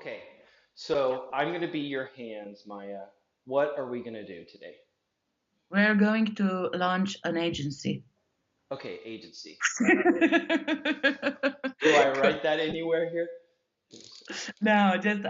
Okay, so I'm going to be your hands, Maya. What are we going to do today? We're going to launch an agency. Okay, agency. Do I write that anywhere here? No, just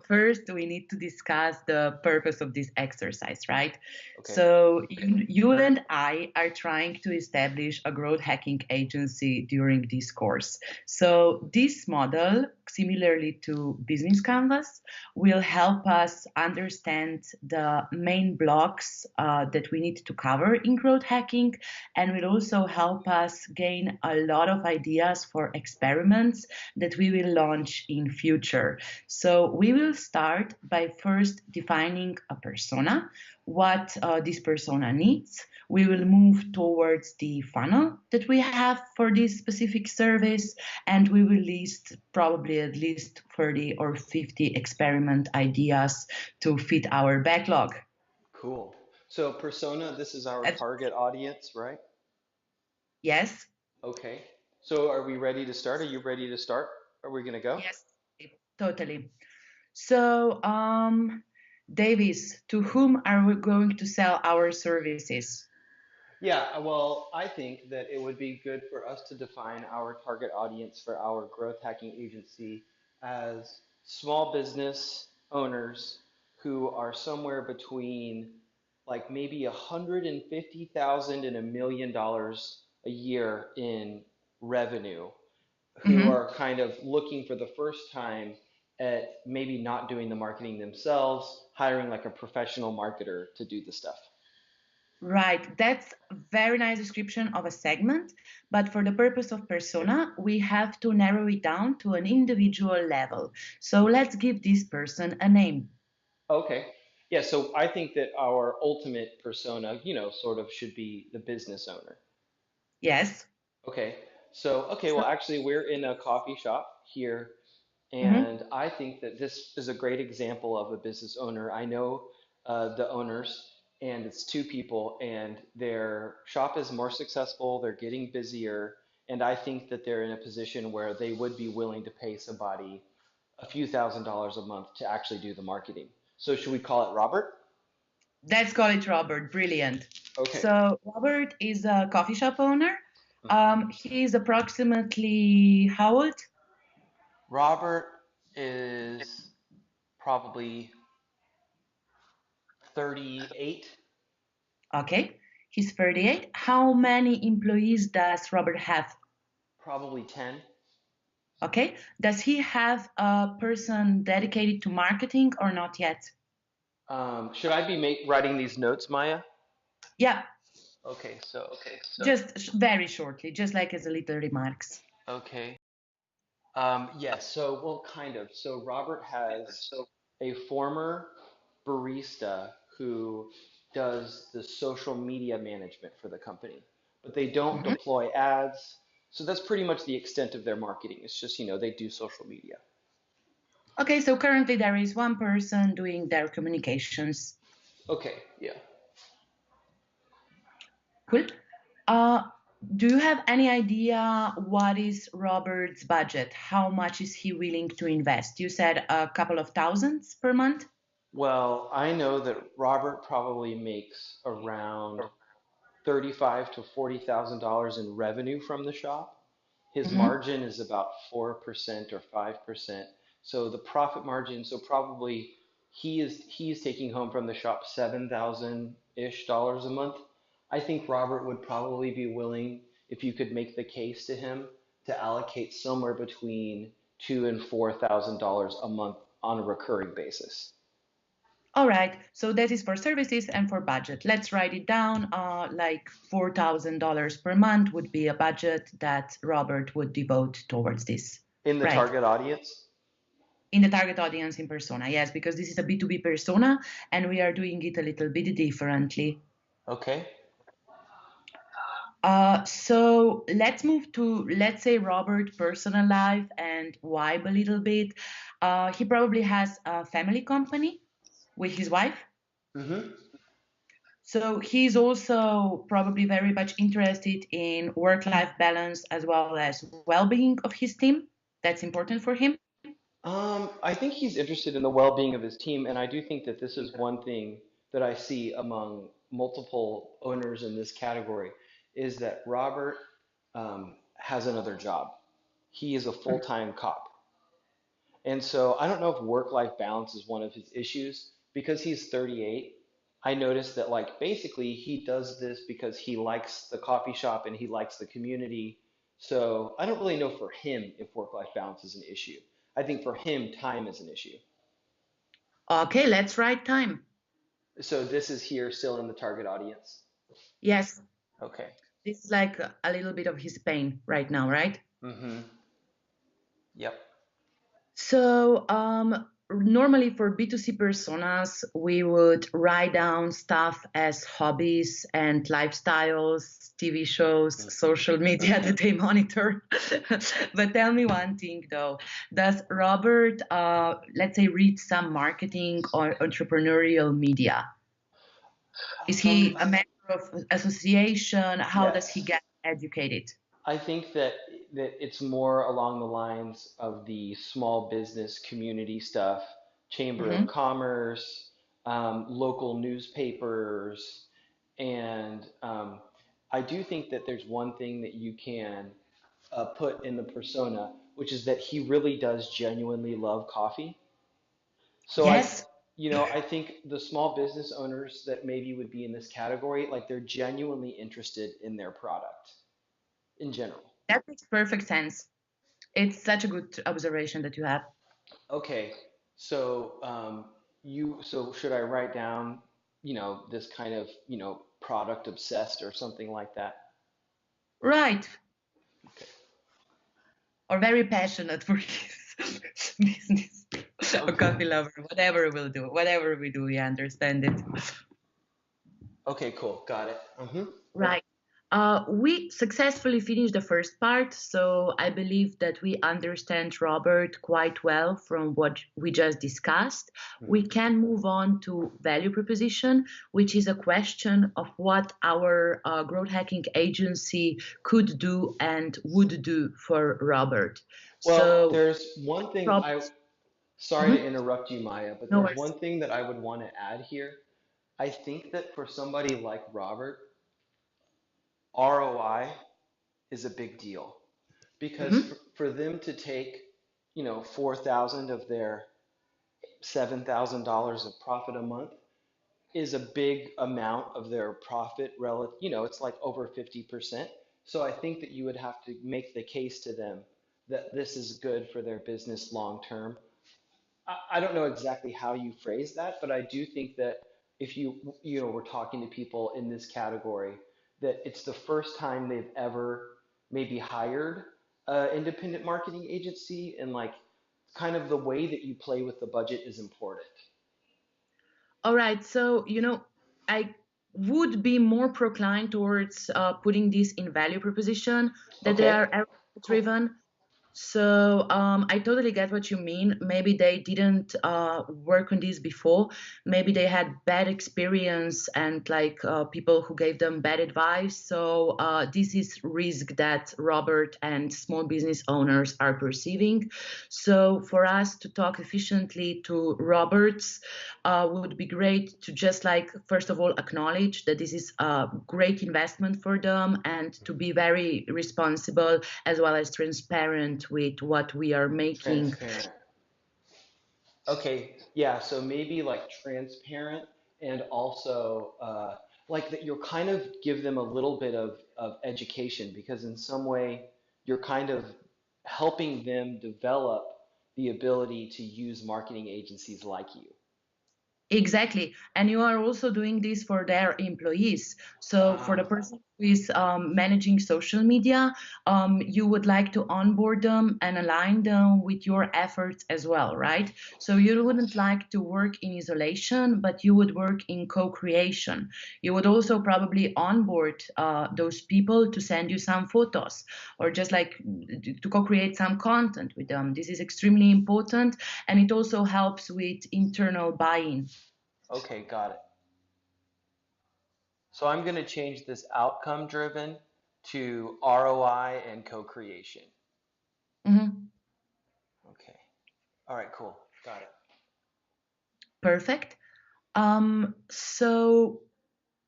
first we need to discuss the purpose of this exercise, right? Okay, So you and I are trying to establish a growth hacking agency during this course. So this model, similarly to Business Canvas, will help us understand the main blocks that we need to cover in growth hacking, and will also help us gain a lot of ideas for experiments that we will launch in future. So we will start by first defining a persona, what this persona needs. We will move towards the funnel that we have for this specific service, and we will list probably at least 30 or 50 experiment ideas to fit our backlog. cool. So persona, this is our target audience, right? Yes? Okay. So are we ready to start? Are you ready to start? Are we going to go? Yes, totally. So, Davis, to whom are we going to sell our services? Yeah, well, I think that it would be good for us to define our target audience for our growth hacking agency as small business owners who are somewhere between like maybe 150,000 and $1 million a year in revenue, who Mhm. are kind of looking for the first time at maybe not doing the marketing themselves, hiring like a professional marketer to do the stuff. Right, that's a very nice description of a segment, but for the purpose of persona, we have to narrow it down to an individual level. So let's give this person a name. Okay. Yeah, so I think that our ultimate persona, sort of should be the business owner. Yes. Okay. So, okay, So, well, actually, we're in a coffee shop here, mhm. and I think that this is a great example of a business owner. I know the owners, and it's two people, and their shop is more successful, they're getting busier, and I think that they're in a position where they would be willing to pay somebody a few $1,000s a month to actually do the marketing. So, should we call it Robert? Let's call it Robert. Brilliant. Okay. So Robert is a coffee shop owner. Mhm. He's approximately how old? Robert is probably 38, Okay, he's 38. How many employees does Robert have? probably 10. Okay, does he have a person dedicated to marketing or not yet? Should I be writing these notes, Maya? Yeah, Okay, so, just very shortly, just like as a little remarks. okay. Yes, so, well, kind of. So, Robert has a former barista who does the social media management for the company, but they don't Mhm. deploy ads. So, that's pretty much the extent of their marketing. It's just, they do social media. Okay, so currently there is one person doing their communications. Okay, yeah. Cool. Uh, do you have any idea what is Robert's budget? How much is he willing to invest? You said a couple of thousands per month? Well, I know that Robert probably makes around 35 to $40,000 in revenue from the shop. His Hmm. margin is about 4% or 5%. So the profit margin, so probably he is taking home from the shop 7,000-ish dollars a month. I think Robert would probably be willing, if you could make the case to him, to allocate somewhere between $2,000 and $4,000 a month on a recurring basis. All right, so that is for services and for budget. Let's write it down. Like $4,000 per month would be a budget that Robert would devote towards this. In the Right. target audience? In the target audience in persona, yes, because this is a B2B persona and we are doing it a little bit differently. Okay. So let's move to, let's say, Robert personal life and vibe a little bit. He probably has a family company with his wife. Mm-hmm. So he's also probably very much interested in work-life balance as well as well-being of his team. That's important for him. I think he's interested in the well-being of his team, and I do think that this is one thing that I see among multiple owners in this category is that Robert has another job. He is a full-time cop. And so I don't know if work-life balance is one of his issues because he's 38. I noticed that like basically he does this because he likes the coffee shop and he likes the community. So I don't really know for him if work-life balance is an issue. I think for him time is an issue. Okay, let's write time. So this is here still in the target audience. Yes, Okay. this is like a little bit of his pain right now, right? Mm-hmm. Yep. So, normally for B2C personas, we would write down stuff as hobbies and lifestyles, TV shows, Mm-hmm. social media that they monitor. But tell me one thing though, does Robert, let's say, read some marketing or entrepreneurial media? Is he Um, a member of association? How does he yes. get educated? I think that it's more along the lines of the small business community stuff, Chamber of Hmm. Commerce, local newspapers, and I do think that there's one thing that you can put in the persona, which is that he really does genuinely love coffee. So Yes. I think the small business owners that maybe would be in this category, like they're genuinely interested in their product in general. That makes perfect sense. It's such a good observation that you have. Okay, so so should I write down, this kind of, product obsessed or something like that? Right. Okay. Or very passionate for his business. A Okay. coffee lover, whatever we'll do, whatever we do, we understand it. Okay, cool. Got it. Mm-hmm. Right. We successfully finished the first part, so I believe that we understand Robert quite well from what we just discussed. We can move on to value proposition, which is a question of what our growth hacking agency could do and would do for Robert. Well, So, there's one thing Robert, sorry to mhm, interrupt you, Maya, but no there's worries. one thing that I would want to add here. I think that for somebody like Robert, ROI is a big deal because Mhm. for them to take, 4,000 of their $7,000 of profit a month is a big amount of their profit relative, it's like over 50%. So I think that you would have to make the case to them that this is good for their business long term. I don't know exactly how you phrase that, but I do think that if we're talking to people in this category, that it's the first time they've ever maybe hired an independent marketing agency, and like kind of the way that you play with the budget is important. All right, so I would be more proclined towards putting this in value proposition that they Okay, are cool. driven. So I totally get what you mean. Maybe they didn't work on this before. Maybe they had bad experience and like people who gave them bad advice. So this is risk that Robert and small business owners are perceiving. So for us to talk efficiently to Roberts would be great to just like first of all acknowledge that this is a great investment for them and to be very responsible as well as transparent with what we are making. Transparent. Okay, yeah, so maybe like transparent and also like that you're kind of give them a little bit of education because in some way you're kind of helping them develop the ability to use marketing agencies like you. Exactly. And you are also doing this for their employees. So, for the Ah, person who is managing social media, you would like to onboard them and align them with your efforts as well, right? So, you wouldn't like to work in isolation, but you would work in co creation. You would also probably onboard those people to send you some photos or just like to co create some content with them. This is extremely important and it also helps with internal buy in. okay, got it. So I'm going to change this outcome driven to ROI and co-creation. Mhm. Okay. All right, cool. Got it. Perfect. So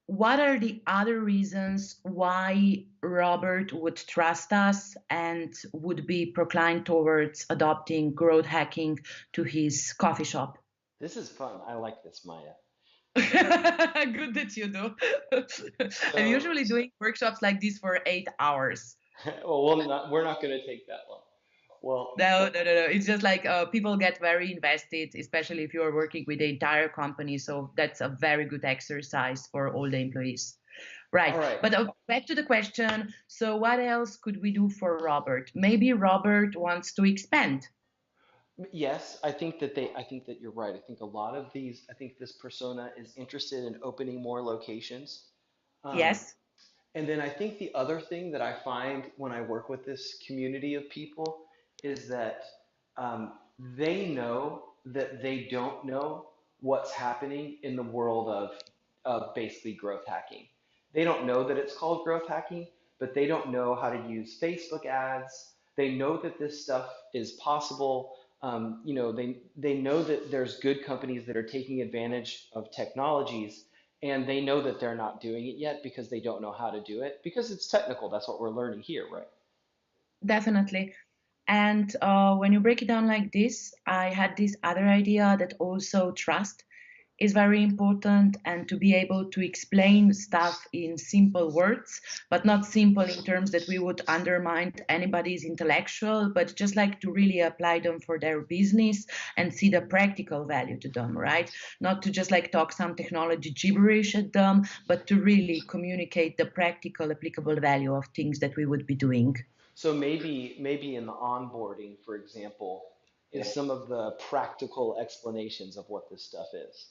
what are the other reasons why Robert would trust us and would be proclined towards adopting growth hacking to his coffee shop? This is fun. I like this, Maya. Good that you do. I'm So, usually doing workshops like this for 8 hours. well, we're not going to take that long. Well, No, no, no, no. It's just like people get very invested, especially if you are working with the entire company. So that's a very good exercise for all the employees. all Right. right. But back to the question. So, what else could we do for Robert? Maybe Robert wants to expand. Yes, I think that you're right. I think a lot of these, I think this persona is interested in opening more locations. Um, Yes, and then I think the other thing that I find when I work with this community of people is that they know that they don't know what's happening in the world of basically growth hacking. They don't know that it's called growth hacking, but they don't know how to use Facebook ads. They know that this stuff is possible. They know that there's good companies that are taking advantage of technologies, and they know that they're not doing it yet because they don't know how to do it because it's technical. That's what we're learning here, right? definitely. And when you break it down like this, I had this other idea that also trust is very important and to be able to explain stuff in simple words, but not simple in terms that we would undermine anybody's intellectual, but just like to really apply them for their business and see the practical value to them, right? Not to just like talk some technology gibberish at them, but to really communicate the practical, applicable value of things that we would be doing. So maybe in the onboarding, for example, is some of the practical explanations of what this stuff is.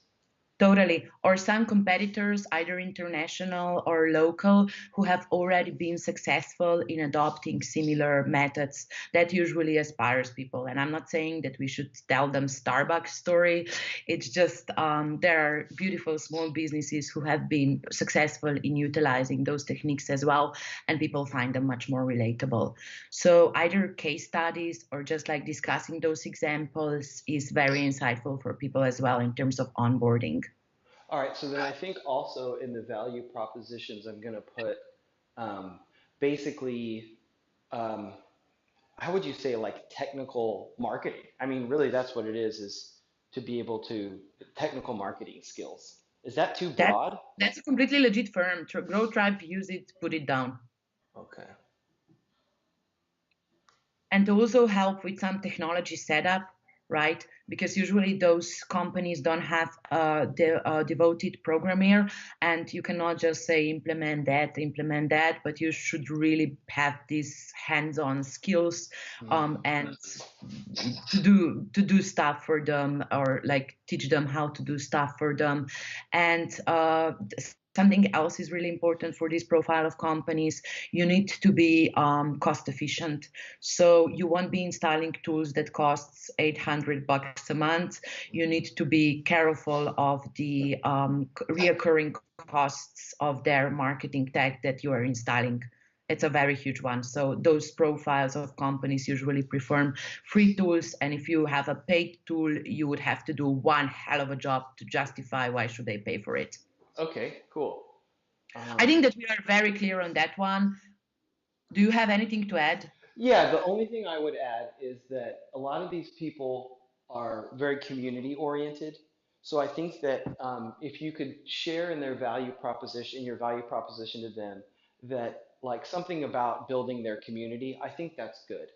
Totally. Or some competitors, either international or local, who have already been successful in adopting similar methods. That usually inspires people. And I'm not saying that we should tell them Starbucks story. It's just there are beautiful small businesses who have been successful in utilizing those techniques as well, and people find them much more relatable. So either case studies or just like discussing those examples is very insightful for people as well in terms of onboarding. All right, so then I think also in the value propositions, I'm going to put um, basically, um, how would you say, like technical marketing? I mean, really, that's what it is to be able to technical marketing skills. Is that too That broad? that's a completely legit firm. Grow Tribe, use it, put it down. Okay. And to also help with some technology setup, right? Because usually those companies don't have a devoted programmer, and you cannot just say implement that, but you should really have these hands-on skills Hmm. and to do stuff for them or like teach them how to do stuff for them. And something else is really important for this profile of companies. You need to be cost efficient, so you won't be installing tools that costs $800 a month. You need to be careful of the reoccurring costs of their marketing tech that you are installing. It's a very huge one. So those profiles of companies usually prefer free tools, and if you have a paid tool, you would have to do one hell of a job to justify why should they pay for it. Okay, cool. I Um, think that we are very clear on that one. Do you have anything to add? Yeah, the only thing I would add is that a lot of these people are very community oriented. So I think that if you could share in their value proposition, in your value proposition to them, that like something about building their community, I think that's good.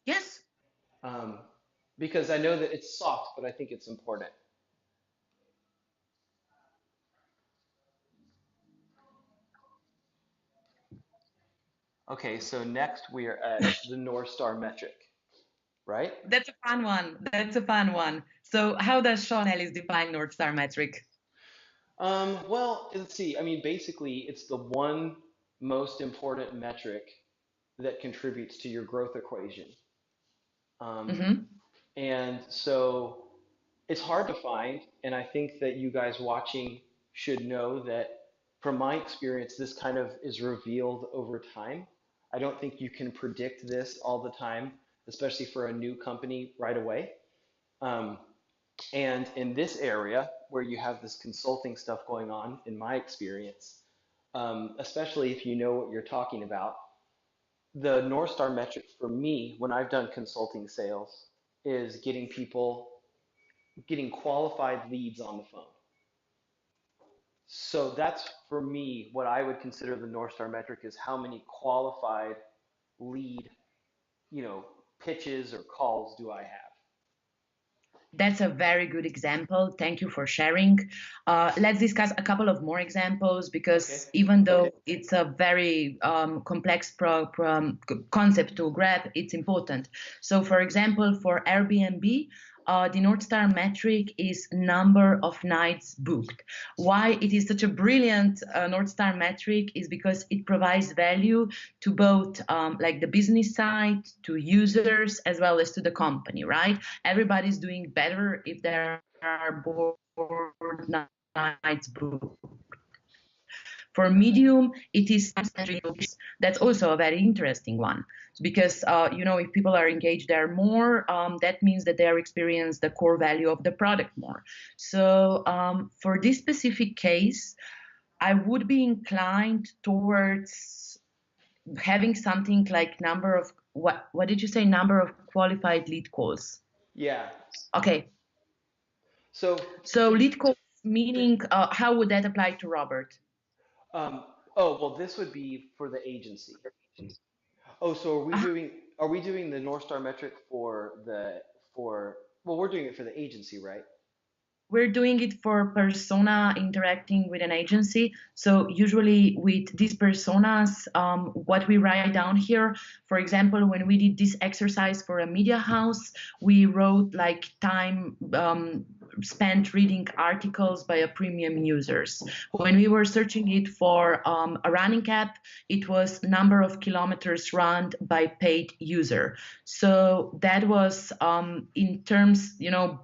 Yes. Um, because I know that it's soft, but I think it's important. Okay, so next we are at the North Star metric, right? That's a fun one. That's a fun one. So, how does Sean Ellis define North Star metric? Well, let's see. I mean, basically, it's the one most important metric that contributes to your growth equation. Um, Hmm. and so it's hard to find. And I think that you guys watching should know that from my experience, this kind of is revealed over time. I don't think you can predict this all the time. especially for a new company right away. Um, and in this area where you have this consulting stuff going on, in my experience, especially if you know what you're talking about, the North Star metric for me when I've done consulting sales is getting qualified leads on the phone. So that's for me what I would consider the North Star metric is how many qualified lead, you know, pitches or calls do I have? That's a very good example. Thank you for sharing. Let's discuss a couple of more examples Okay. because even though it's a very complex concept to grab, it's important. So, for example, for Airbnb, the North Star metric is number of nights booked. Why it is such a brilliant North Star metric is because it provides value to both like the business side, to users, as well as to the company, right? Everybody's doing better if there are board nights booked. For medium, it is that's also a very interesting one because if people are engaged there more, that means that they are experience the core value of the product more. So for this specific case, I would be inclined towards having something like number of what did you say, number of qualified lead calls. Yeah. Okay, So, so lead calls meaning how would that apply to Robert? um, oh, well, this would be for the agency. Oh, so are we doing the North Star metric well, we're doing it for the agency, right? We're doing it for persona interacting with an agency. So usually with these personas, what we write down here, for example, when we did this exercise for a media house, we wrote like time spent reading articles by a premium users. When we were searching it for a running app, it was number of kilometers run by paid user. So that was in terms,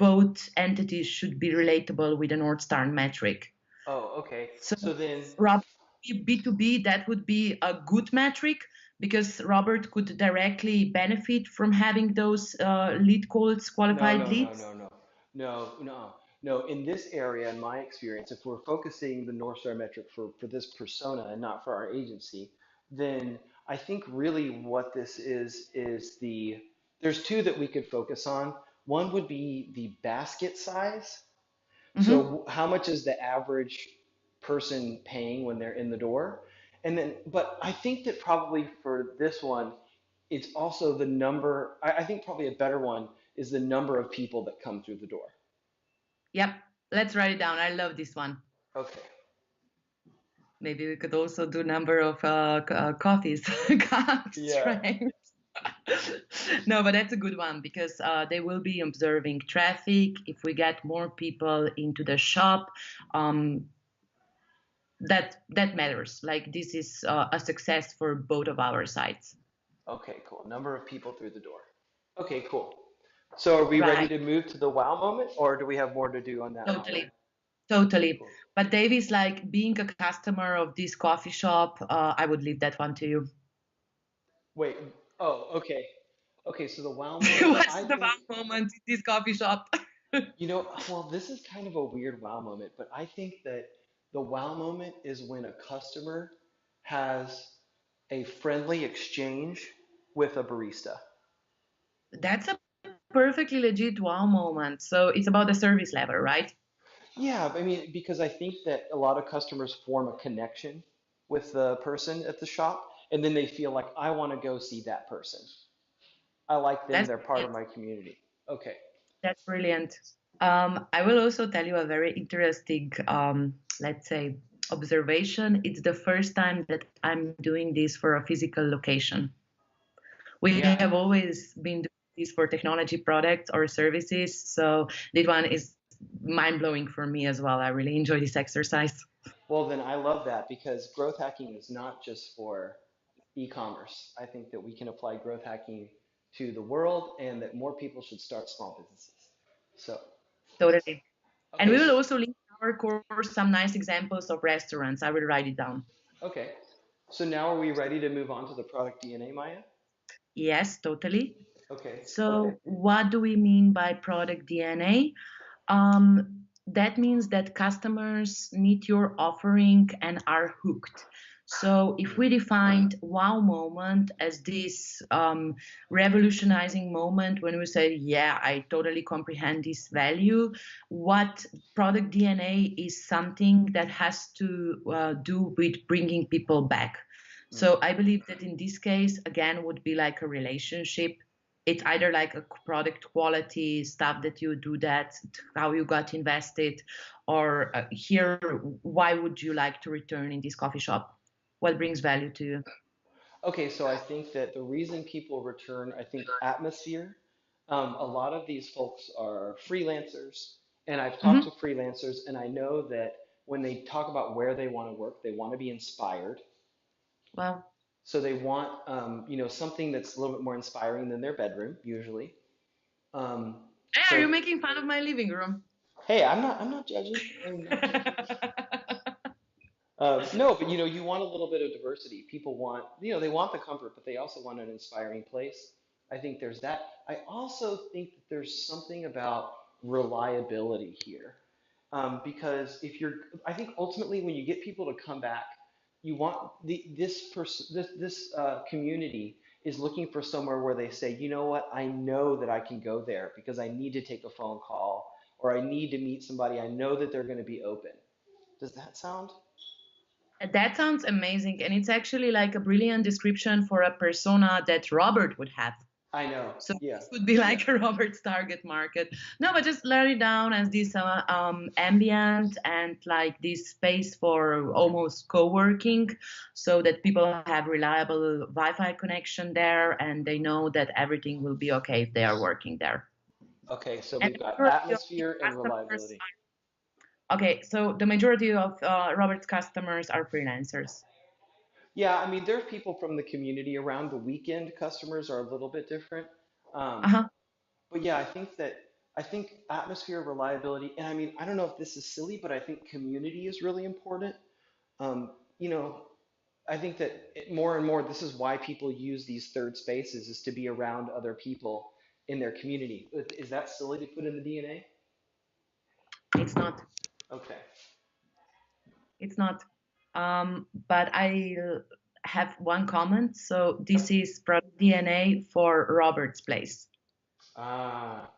both entities should be relatable with the North Star metric. Oh, okay. So So then, Robert, B2B, that would be a good metric because Robert could directly benefit from having those lead calls, no, qualified no, no, leads. no, no, no, no, no. In this area, in my experience, if we're focusing the North Star metric for this persona and not for our agency, then I think really what this is there's two that we could focus on. One would be the basket size. Mm-hmm. So how much is the average person paying when they're in the door? And then, but I think that probably for this one, it's also the number. I think probably a better one is the number of people that come through the door. Yep. Let's write it down. I love this one. Okay. Maybe we could also do number of coffees, cups, Yeah. right? No, but that's a good one because they will be observing traffic. If we get more people into the shop, um, that matters. Like this is a success for both of our sides. Okay, cool. Number of people through the door. Okay, cool. So are we ready Right. to move to the wow moment, or do we have more to do on that, Maya? Totally. Totally. Cool. But Dave is like being a customer of this coffee shop. I would leave that one to you. Wait. Oh, okay. Okay, so the wow moment, What's I the think, wow moment in this coffee shop? well, this is kind of a weird wow moment, but I think that the wow moment is when a customer has a friendly exchange with a barista. That's a perfectly legit wow moment. So it's about the service level, right? Yeah, I mean, because I think that a lot of customers form a connection with the person at the shop, and then they feel like, I want to go see that person. I like them, That's they're part of brilliant. my community. Okay. That's brilliant. I will also tell you a very interesting, let's say, observation. It's the first time that I'm doing this for a physical location. We Yeah. have always been doing this for technology products or services. So this one is mind blowing for me as well. I really enjoy this exercise. Well, then I love that because growth hacking is not just for e-commerce. I think that we can apply growth hacking to the world and that more people should start small businesses. So, Totally. And okay, we will so, also link in our course some nice examples of restaurants. I will write it down. okay. So now are we ready to move on to the product DNA, Maya? Yes, totally. Okay. So, what do we mean by product DNA? That means that customers need your offering and are hooked. So, if Mm. we defined wow moment as this revolutionizing moment when we say, yeah, I totally comprehend this value, what product DNA is something that has to do with bringing people back. Mm. So, I believe that in this case, again, would be like a relationship. It's either like a product quality stuff that you do, that how you got invested, or here, why would you like to return in this coffee shop, what brings value to you. Okay, so I think that the reason people return, I think atmosphere. A lot of these folks are freelancers, and I've talked to Hmm. freelancers, and I know that when they talk about where they want to work, they want to be inspired. Well, So they want, something that's a little bit more inspiring than their bedroom, usually. Um, hey, are you so, making fun of my living room? hey, I'm not judging. I'm not judging. No, but you want a little bit of diversity. People want, they want the comfort, but they also want an inspiring place. I think there's that. I also think that there's something about reliability here. Because I think ultimately when you get people to come back, you want this community is looking for somewhere where they say, you know what, I know that I can go there because I need to take a phone call or I need to meet somebody. I know that they're going to be open. Does that sound? That sounds amazing, and it's actually like a brilliant description for a persona that Robert would have. I know. So Yeah. this would be like a Robert's target market. No, but just let it down as this ambient and like this space for almost co-working, so that people have reliable Wi-Fi connection there, and they know that everything will be okay if they are working there. Okay, so And we've the got majority of his atmosphere and customers reliability. okay, so the majority of Robert's customers are freelancers. Yeah, I mean, there are people from the community around. The weekend customers are a little bit different. Um, Uh-huh. but yeah, I think atmosphere, reliability, and I mean, I don't know if this is silly, but I think community is really important. Um, you know, I think that more and more, this is why people use these third spaces is to be around other people in their community. Is that silly to put in the DNA? It's not. Okay. It's not. But I have one comment. So this Yep. is product DNA for Robert's place. Ah,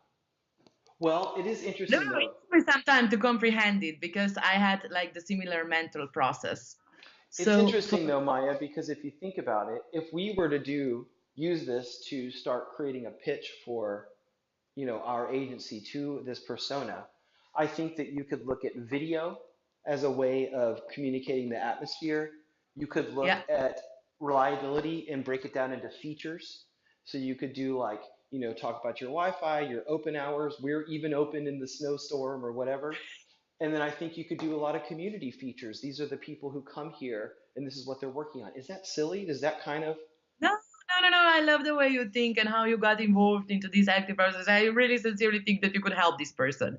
well, it is No, interesting no, it though. took me some time to comprehend it because I had like the similar mental process. It's So for interesting though, Maya, because if you think about it, if we were to use this to start creating a pitch for, our agency to this persona, I think that you could look at video as a way of communicating the atmosphere. You could look yeah, at reliability and break it down into features. So you could do like, talk about your Wi-Fi, your open hours, we're even open in the snowstorm or whatever. And then I think you could do a lot of community features. These are the people who come here and this is what they're working on. Is that silly? Does that kind of, no, no, no, no. I love the way you think and how you got involved into this active process. I really sincerely think that you could help this person.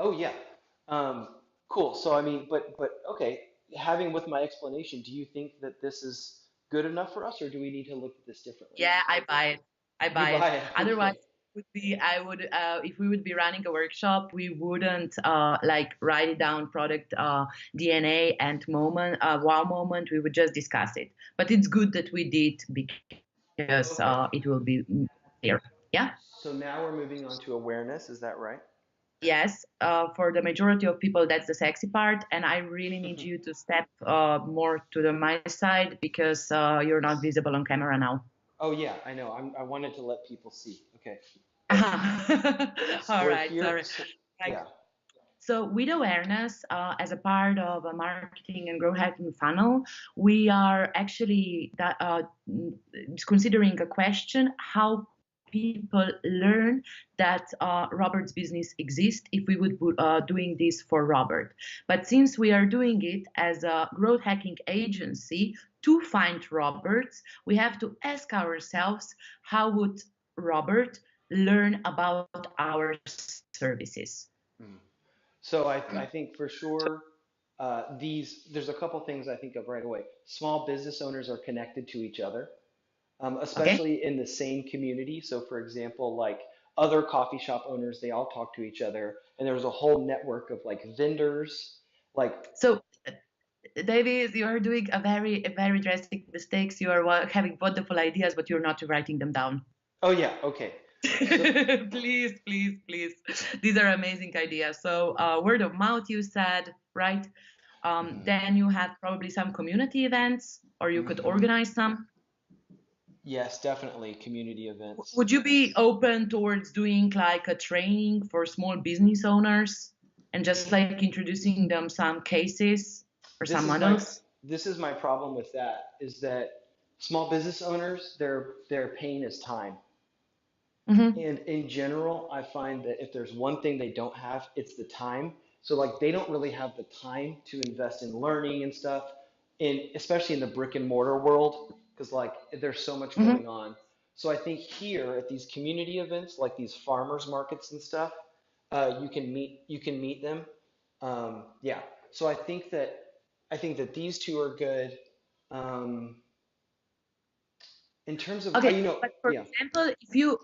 oh yeah. Cool. So I mean, but okay, having with my explanation, do you think that this is good enough for us or do we need to look at this differently? Yeah, I buy it. I You buy it. buy it. Otherwise, Okay. would be I would if we would be running a workshop, we wouldn't like write it down product DNA and moment wow moment. We would just discuss it. But it's good that we did because Okay. it will be clear. Yeah. So now we're moving on to awareness. Is that right? Yes. For the majority of people, that's the sexy part, and I really need you to step more to the my side because you're not visible on camera now. Oh yeah, I know. I wanted to let people see. Okay. Uh-huh. So All we're right, here. sorry. So, Like, yeah. so with awareness, as a part of a marketing and growth hacking funnel, we are actually considering a question how people learn that Robert's business exists if we would be doing this for Robert. But since we are doing it as a growth hacking agency to find Roberts, we have to ask ourselves how would Robert learn about our services. Mm. So I think for sure there's a couple things I think of right away. Small business owners are connected to each other. Okay. especially in the same community. So, for example, like other coffee shop owners, they all talk to each other, and there's a whole network of like vendors. Like, So, David, you are doing a very drastic mistakes. You are having wonderful ideas, but you're not writing them down. oh yeah, okay. So, Please, please, please. These are amazing ideas. So, word of mouth, you said, right? mhm, Then you have probably some community events, or you could mhm. organize some. Yes, definitely community events. Would you be open towards doing like a training for small business owners and just like introducing them some cases or This some is my models? this is my problem with that is that small business owners, their pain is time. Mm-hmm. And in general, I find that if there's one thing they don't have, it's the time. So like they don't really have the time to invest in learning and stuff, in especially in the brick and mortar world, because like there's so much Mm-hmm. going on. So I think here at these community events, like these farmers markets and stuff, you can meet them. Yeah. So I think that these two are good. Um, in terms of Okay, but for yeah, example,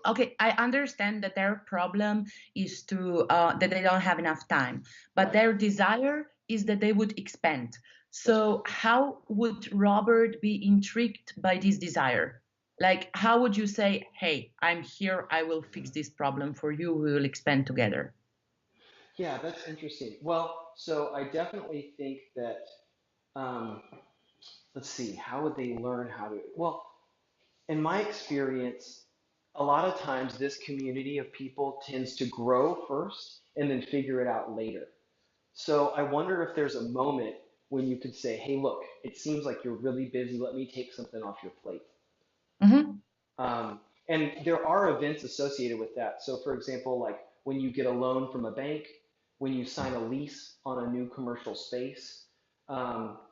okay, I understand that their problem is that they don't have enough time, but right. their desire is that they would expand. That's So how would Robert be intrigued by this desire? Like, how would you say, hey, I'm here, I will fix right. this problem for you, we will expand together? Yeah, that's interesting. Well, so I definitely think that, um, let's see, how would they learn how to? Well, in my experience, a lot of times this community of people tends to grow first and then figure it out later. So I wonder if there's a moment when you could say, hey, look, it seems like you're really busy. Let me take something off your plate. Mm-hmm. And there are events associated with that. So, for example, like when you get a loan from a bank, when you sign a lease on a new commercial space,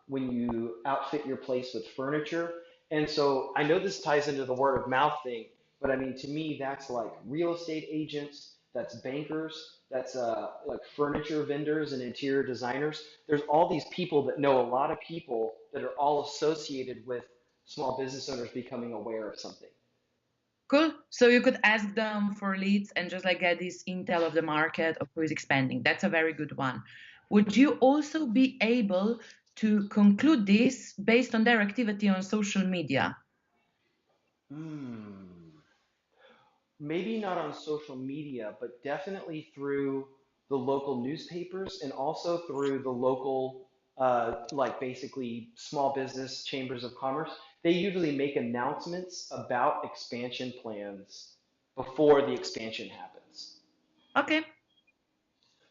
when you outfit your place with furniture. And so I know this ties into the word of mouth thing, but I mean, to me, that's like real estate agents, that's bankers, that's like furniture vendors and interior designers. There's all these people that know a lot of people that are all associated with small business owners becoming aware of something. Cool. So you could ask them for leads and just like get this intel of the market of who is expanding. That's a very good one. Would you also be able to conclude this based on their activity on social media? Hmm. Maybe not on social media, but definitely through the local newspapers and also through the local, like basically small business chambers of commerce. They usually make announcements about expansion plans before the expansion happens. Okay.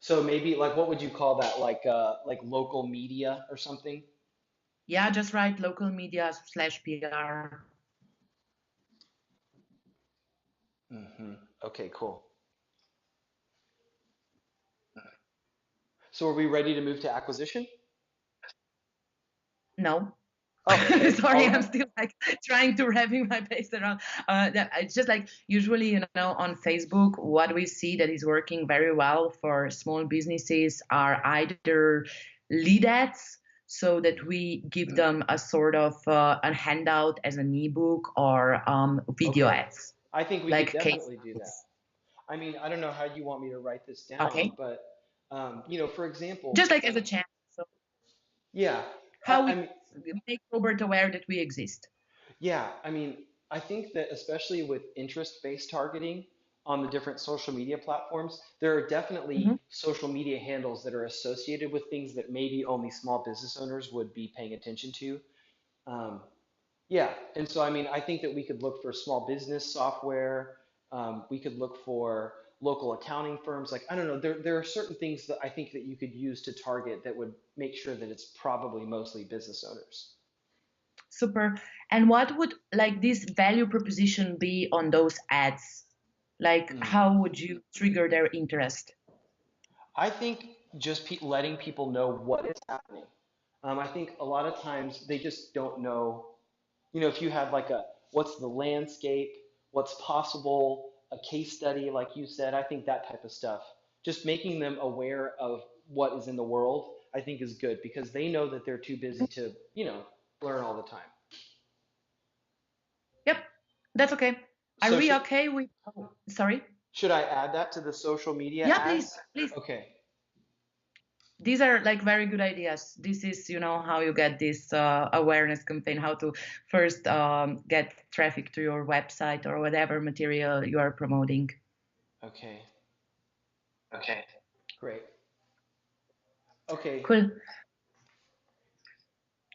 So maybe like what would you call that? Like local media or something? Yeah, just write local media slash PR. Hmm. Okay, cool. So are we ready to move to acquisition? No. Oh, okay. Sorry, All I'm right. still like trying to wrapping my face around. It's just like usually, on Facebook, what we see that is working very well for small businesses are either lead ads, so that we give them a sort of a handout as an ebook, or video Okay. ads, I think we could like case definitely do that. studies. I mean, I don't know how you want me to write this down, Okay, but for example, just like as a channel. So yeah, how I we mean, make Robert aware that we exist. yeah, I mean, I think that especially with interest-based targeting on the different social media platforms, there are definitely Mhm. social media handles that are associated with things that maybe only small business owners would be paying attention to. Um, Yeah, and so I mean, I think that we could look for small business software. We could look for local accounting firms. Like, I don't know, there are certain things that I think that you could use to target that would make sure that it's probably mostly business owners. Super. And what would like this value proposition be on those ads? Like, Mm. how would you trigger their interest? I think just letting people know what is happening. I think a lot of times they just don't know. If you had like what's the landscape, what's possible, a case study, like you said, I think that type of stuff, just making them aware of what is in the world, I think is good because they know that they're too busy to learn all the time. Yep. That's okay. Are So we should okay with? Oh, sorry. should I add that to the social media Yeah, please, ads? please. Okay. These are like very good ideas. This is, how you get this awareness campaign, how to first get traffic to your website or whatever material you are promoting. Okay. Okay. Great. Okay. Cool.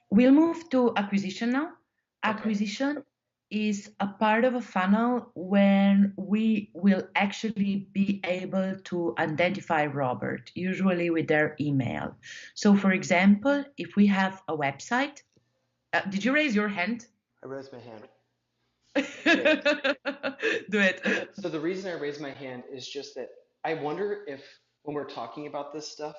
We'll move to acquisition now. Okay. Acquisition is a part of a funnel when we will actually be able to identify Robert, usually with their email. So, for example, if we have a website, did you raise your hand? I raised my hand. Okay. Do it. So the reason I raised my hand is just that I wonder if when we're talking about this stuff,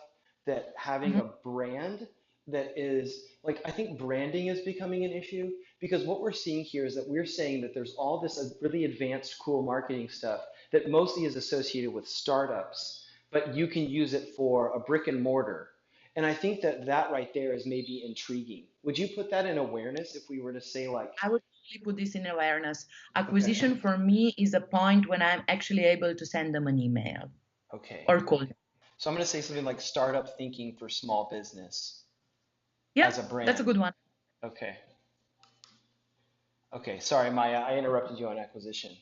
that having Mhm. a brand that is like, I think branding is becoming an issue because what we're seeing here is that we're saying that there's all this really advanced, cool marketing stuff that mostly is associated with startups, but you can use it for a brick and mortar. And I think that that right there is maybe intriguing. Would you put that in awareness if we were to say like, I would really put this in awareness. okay, Acquisition for me is a point when I'm actually able to send them an email okay. or call them. So I'm going to say something like startup thinking for small business Yeah, as a that's a brand. good one. Okay. Okay. Sorry, Maya, I interrupted you on acquisition.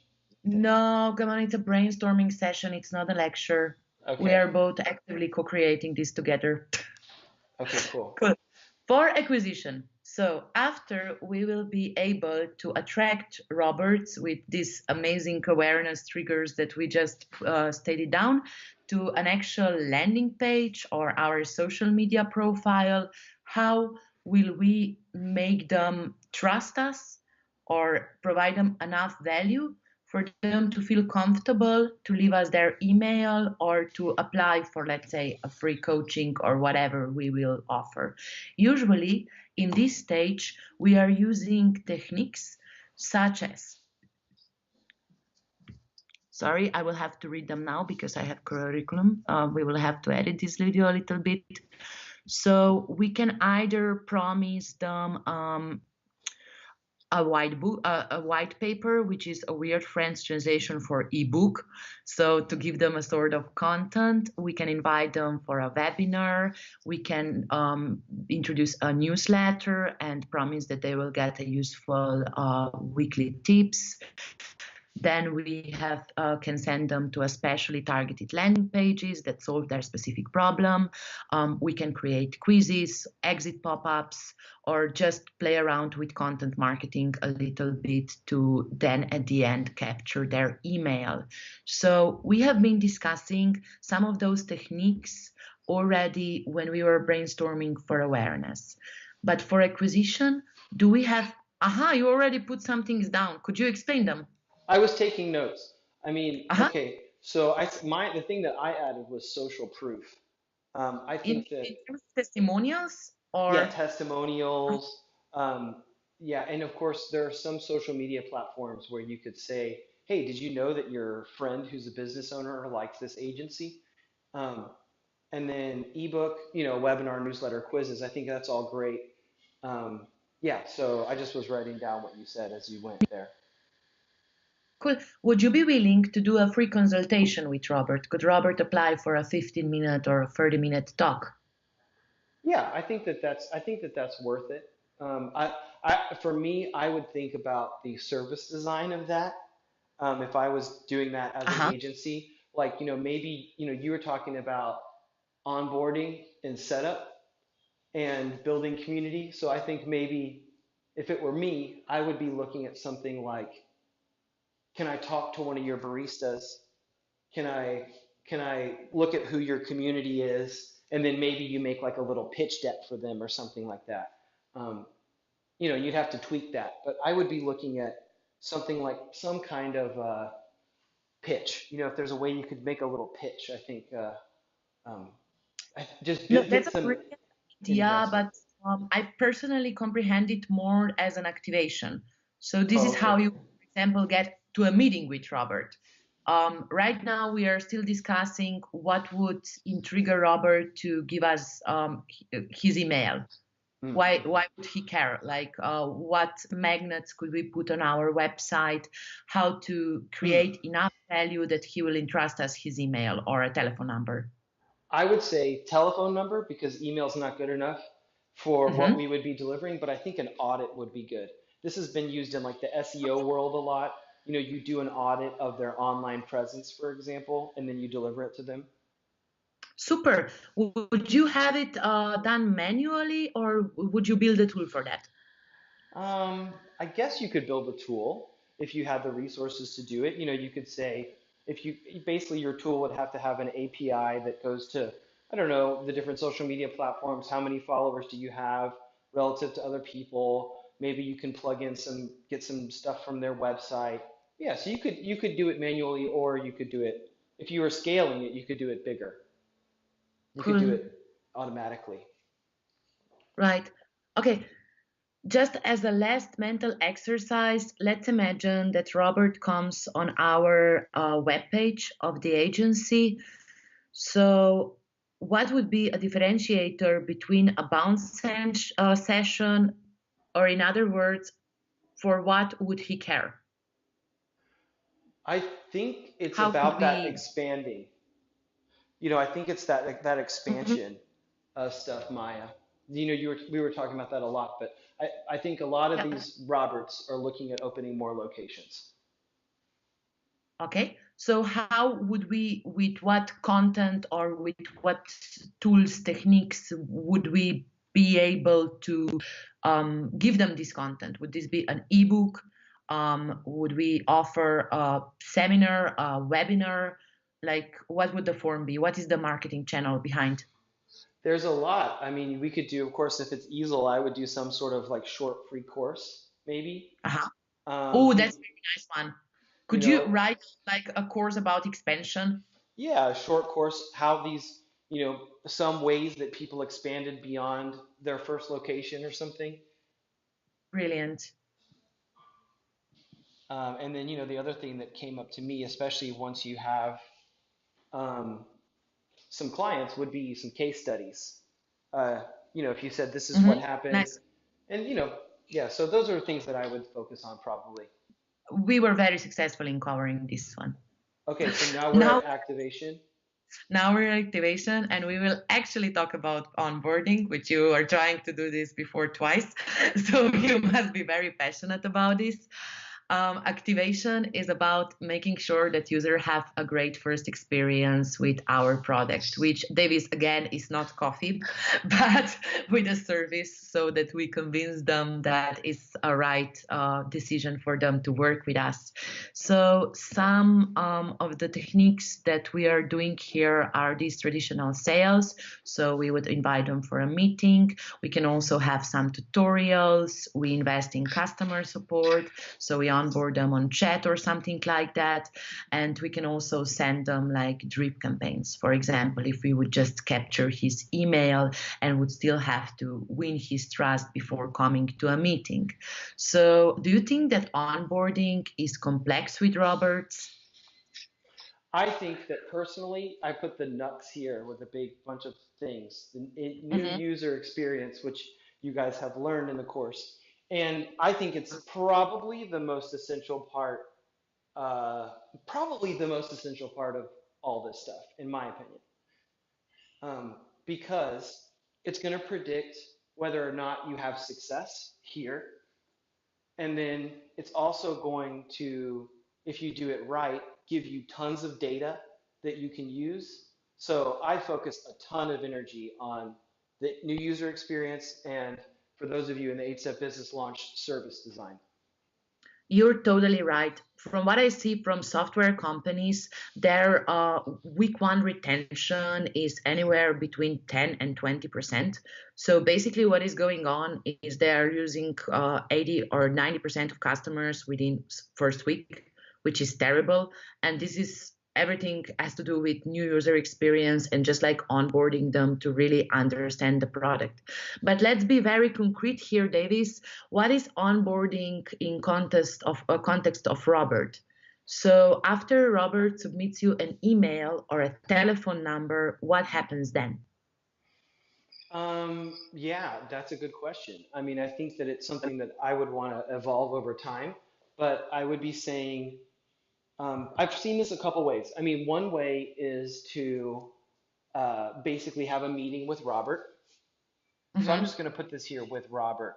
No, come on, it's a brainstorming session. It's not a lecture. We Okay. are both actively co-creating this together. Okay, cool. Cool. For acquisition. So after we will be able to attract Roberts with these amazing awareness triggers that we just stated down to an actual landing page or our social media profile, how will we make them trust us or provide them enough value for them to feel comfortable to leave us their email or to apply for, let's say, a free coaching or whatever we will offer? Usually, in this stage, we are using techniques such as, sorry, I will have to read them now because I have curriculum. We will have to edit this video a little bit. So we can either promise them a white book, a white paper, which is a weird French translation for ebook. So to give them a sort of content, we can invite them for a webinar. We can introduce a newsletter and promise that they will get a useful weekly tips. Then we have can send them to a specially targeted landing pages that solve their specific problem. We can create quizzes, exit pop-ups, or just play around with content marketing a little bit to then at the end capture their email. So we have been discussing some of those techniques already when we were brainstorming for awareness. But for acquisition, do we have, aha, you already put some things down. Could you explain them? I was taking notes. I mean, Uh-huh. okay. So the thing that I added was social proof. I In, think that in terms of testimonials yeah, or testimonials. Yeah, and of course, there are some social media platforms where you could say, "Hey, did you know that your friend who's a business owner likes this agency?" Um, and then ebook, webinar, newsletter, quizzes. I think that's all great. Yeah, so I just was writing down what you said as you went there. cool. Would you be willing to do a free consultation with Robert? Could Robert apply for a 15-minute or a 30-minute talk? Yeah, I think that that's worth it. For me, I would think about the service design of that. If I was doing that as an Uh-huh. agency, like, maybe, you were talking about onboarding and setup and building community. So I think maybe if it were me, I would be looking at something like, can I talk to one of your baristas? Can I can I look at who your community is, and then maybe you make like a little pitch deck for them or something like that. Um, you'd have to tweak that, but I would be looking at something like some kind of pitch. If there's a way you could make a little pitch, I think um, just No, get that's a some brilliant idea, investment. but I personally comprehend it more as an activation. So this Oh, is how okay. you, for example, get to a meeting with Robert. Right now, we are still discussing what would intrigue Robert to give us his email. Why would he care? Like, what magnets could we put on our website? How to create enough value that he will entrust us his email or a telephone number? I would say telephone number because email's not good enough for what Mm-hmm. we would be delivering, but I think an audit would be good. This has been used in like the SEO world a lot. You know, you do an audit of their online presence, for example, and then you deliver it to them. Super. Would you have it done manually, or would you build a tool for that? I guess you could build a tool if you had the resources to do it. You know, you could say if you basically your tool would have to have an API that goes to, I don't know, the different social media platforms. How many followers do you have relative to other people? Maybe you can plug in get some stuff from their website. Yeah, so you could do it manually, or you could do it if you were scaling it, you could do it bigger. You could do Cool. it automatically. Right. Okay. Just as a last mental exercise, let's imagine that Robert comes on our webpage of the agency. So, what would be a differentiator between a session, or in other words, for what would he care? I think it's How could about that we? expanding. You know, I think it's that Mhm. expansion stuff, Maya. You know, we were talking about that a lot, but I think a lot of Yeah. these Roberts are looking at opening more locations. Okay. So, how would we, with what content or with what tools, techniques would we be able to give them this content? Would this be an ebook? Would we offer a seminar, a webinar? Like, what would the form be? What is the marketing channel behind? There's a lot. I mean, we could do, of course, if it's Eazl, I would do some sort of like short free course, maybe. Uh-huh. Oh, You that's a very nice one. you Could you know, write like a course about expansion? yeah, a short course, how these, some ways that people expanded beyond their first location or something. Brilliant. And then, the other thing that came up to me, especially once you have um, some clients, would be some case studies. Uh, if you said this is what happened, Nice. and yeah, so those are things that I would focus on probably. We were very successful in covering this one. Okay, so now we're Now, at activation. now we're in activation, and we will actually talk about onboarding, which you are trying to do this before twice. So you must be very passionate about this. Activation is about making sure that users have a great first experience with our product, which Davis again is not coffee, but with a service so that we convince them that it's a right decision for them to work with us. So some of the techniques that we are doing here are these traditional sales. So we would invite them for a meeting. We can also have some tutorials. We invest in customer support. So we onboard them on chat or something like that. And we can also send them like drip campaigns. For example, if we would just capture his email and would still have to win his trust before coming to a meeting. So do you think that onboarding is complex with Roberts? I think that personally, I put the nuts here with a big bunch of things. The new Mhm. user experience, which you guys have learned in the course. And I think it's probably the most essential part, uh, probably the most essential part of all this stuff, in my opinion, because it's going to predict whether or not you have success here. And then it's also going to, if you do it right, give you tons of data that you can use. So I focused a ton of energy on the new user experience and for those of you in the 8-step business launch service design. You're totally right. From what I see from software companies, their week one retention is anywhere between 10 and 20%. So basically, what is going on is they're using 80 or 90% of customers within first week, which is terrible. And this is everything has to do with new user experience and just like onboarding them to really understand the product. But let's be very concrete here, Davis. What is onboarding in context of Robert? So after Robert submits you an email or a telephone number, what happens then? Yeah, that's a good question. I mean, I think that it's something that I would want to evolve over time, but I would be saying, I've seen this a couple ways. I mean, one way is to basically have a meeting with Robert. So I'm just Mm-hmm. going to put this here with Robert.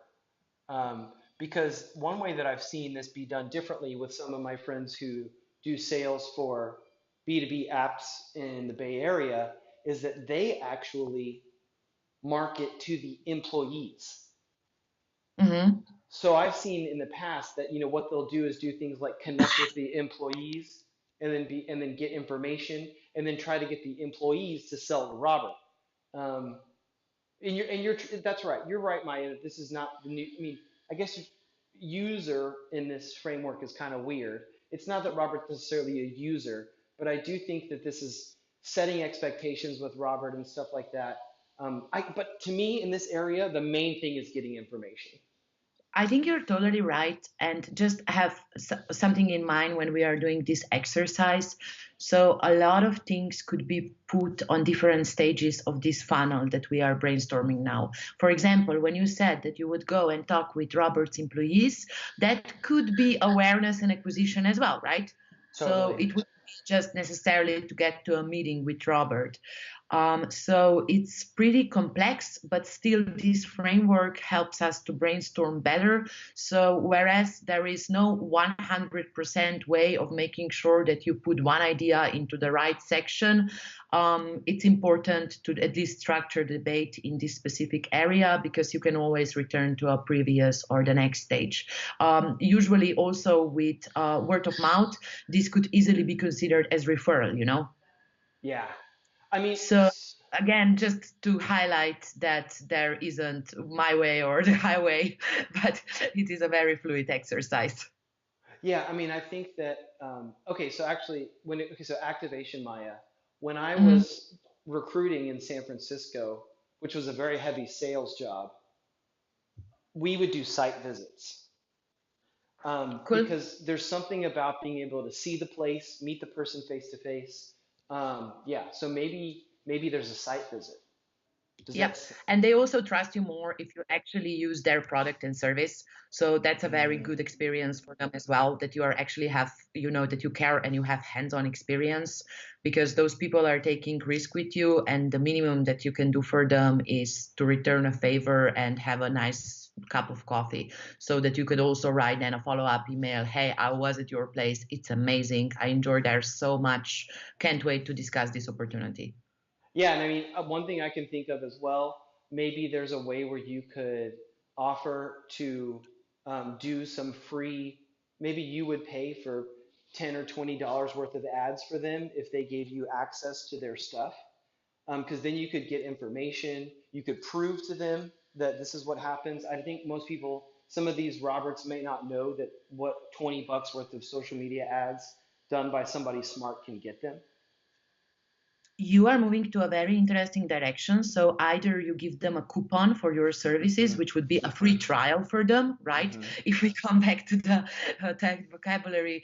Because one way that I've seen this be done differently with some of my friends who do sales for B2B apps in the Bay Area is that they actually market to the employees. Mm-hmm. So I've seen in the past that what they'll do is do things like connect with the employees and then get information and then try to get the employees to sell to Robert. Um, and you're that's right. You're right, Maya. This is not the new. I mean, I guess user in this framework is kind of weird. It's not that Robert's necessarily a user, but I do think that this is setting expectations with Robert and stuff like that. But to me, in this area, the main thing is getting information. I think you're totally right. And just have something in mind when we are doing this exercise. So, a lot of things could be put on different stages of this funnel that we are brainstorming now. For example, when you said that you would go and talk with Robert's employees, that could be awareness and acquisition as well, right? So, Totally. it would be just necessarily to get to a meeting with Robert. So it's pretty complex, but still, this framework helps us to brainstorm better. So, whereas there is no 100% way of making sure that you put one idea into the right section, it's important to at least structure the debate in this specific area because you can always return to a previous or the next stage. Usually, also with word of mouth, this could easily be considered as referral, you know? Yeah. I mean, So again, just to highlight that there isn't my way or the highway, but it is a very fluid exercise. yeah. I mean, I think that okay. So actually, okay, so activation Maya. When I Mhm. was recruiting in San Francisco, which was a very heavy sales job, we would do site visits Cool. because there's something about being able to see the place, meet the person face to face. Yeah, so maybe there's a site visit. Does that? Yep. And they also trust you more if you actually use their product and service. So that's a very Mm, good experience for them as well, that you are actually have, you know, that you care and you have hands-on experience because those people are taking risk with you. And the minimum that you can do for them is to return a favor and have a nice cup of coffee so that you could also write then a follow-up email. Hey, I was at your place. It's amazing. I enjoyed there so much. Can't wait to discuss this opportunity. yeah, and I mean, one thing I can think of as well, maybe there's a way where you could offer to do some free, maybe you would pay for $10 or $20 worth of ads for them if they gave you access to their stuff. Because then you could get information. You could prove to them that this is what happens. I think most people, some of these Roberts may not know that what $20 worth of social media ads done by somebody smart can get them. You are moving to a very interesting direction. So either you give them a coupon for your services, Hmm. which would be a free trial for them, right? Hmm. If we come back to the tech vocabulary,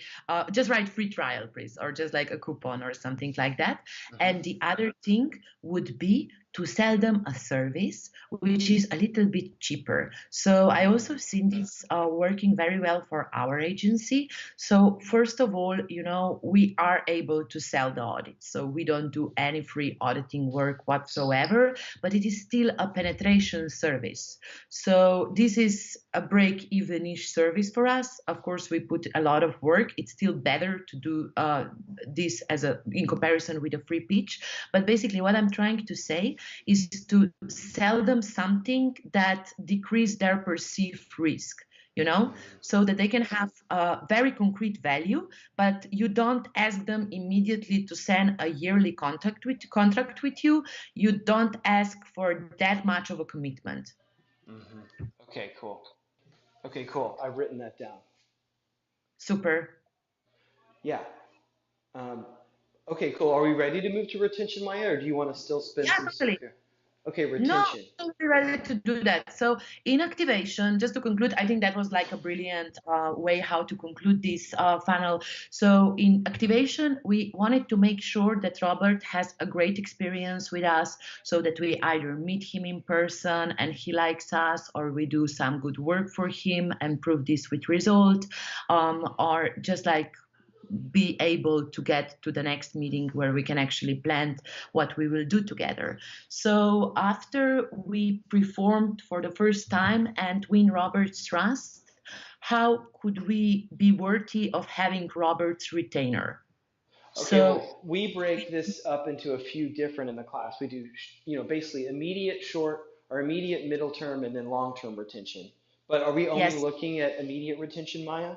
just write free trial, please, or just like a coupon or something like that. Hmm. And the other thing would be to sell them a service which is a little bit cheaper. So I also seen this working very well for our agency. So first of all, you know, we are able to sell the audit. So we don't do any free auditing work whatsoever, but it is still a penetration service. So this is a break-even-ish service for us. Of course, we put a lot of work. It's still better to do this as a in comparison with a free pitch. But basically, what I'm trying to say is to sell them something that decrease their perceived risk, you know, so that they can have a very concrete value, but you don't ask them immediately to send a yearly contract with you. You don't ask for that much of a commitment. Hmm. Okay, cool. Okay, cool. I've written that down. Super. Yeah. Um, okay, cool. Are we ready to move to retention, Maya, or do you want to still spin Yeah, some stuff totally. here? Okay, No, retention. totally ready to do that. So in activation, just to conclude, I think that was like a brilliant way how to conclude this funnel. So in activation, we wanted to make sure that Robert has a great experience with us, so that we either meet him in person and he likes us, or we do some good work for him and prove this with result, or just like be able to get to the next meeting where we can actually plan what we will do together. So after we performed for the first time and win Robert's trust, how could we be worthy of having Robert's retainer? Okay, So well, we break this up into a few different in the class. We do, basically immediate short or immediate middle term and then long term retention. But are we only yes, looking at immediate retention, Maya?